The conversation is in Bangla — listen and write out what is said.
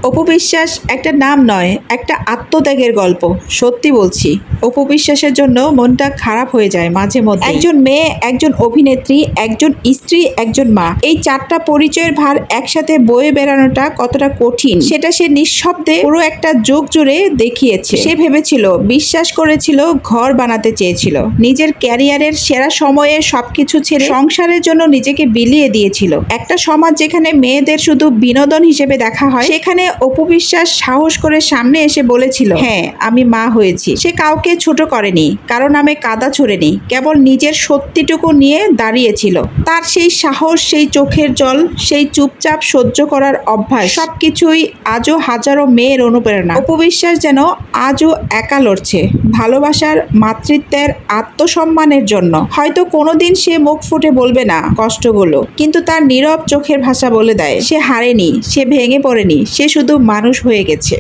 অপু বিশ্বাস একটা নাম নয়, একটা আত্মত্যাগের গল্প। সত্যি বলছি, অপু বিশ্বাসের জন্য মনটা খারাপ হয়ে যায় মাঝে মধ্যে। একজন মেয়ে, একজন অভিনেত্রী, একজন স্ত্রী, একজন মা, এই চারটা পরিচয়ের ভার একসাথে বয়ে বেড়ানোটা কতটা কঠিন সেটা সে নিঃশব্দে পুরো একটা যুগ জুড়ে দেখিয়েছে। সে ভেবেছিল, বিশ্বাস করেছিল, ঘর বানাতে চেয়েছিল, নিজের ক্যারিয়ারের সেরা সময়ে সবকিছু ছেড়ে সংসারের জন্য নিজেকে বিলিয়ে দিয়েছিল। একটা সমাজ যেখানে মেয়েদের শুধু বিনোদন হিসেবে দেখা হয়, সেখানে অপু বিশ্বাস সাহস করে সামনে এসে বলেছিল, হ্যাঁ আমি মা হয়েছি। সে কাউকে ছোট করেনি, কারো নামে কাদা ছড়েনি, কেবল নিজের সত্যিটুকু নিয়ে দাঁড়িয়েছিল। তার সেই সাহস, সেই চোখের জল, সেই চুপচাপ সহ্য করার অভ্যাস, সবকিছুই আজও হাজারো মেয়ের অনুপ্রেরণা। অপু বিশ্বাস যেন আজও একা লড়ছে, ভালোবাসার, মাতৃত্বের, আত্মসম্মানের জন্য। হয়তো কোনোদিন সে মুখ ফুটে বলবে না কষ্টগুলো, কিন্তু তার নীরব চোখের ভাষা বলে দেয়, সে হারেনি, সে ভেঙে পড়েনি, সে শুধু মানুষ হয়ে গেছে।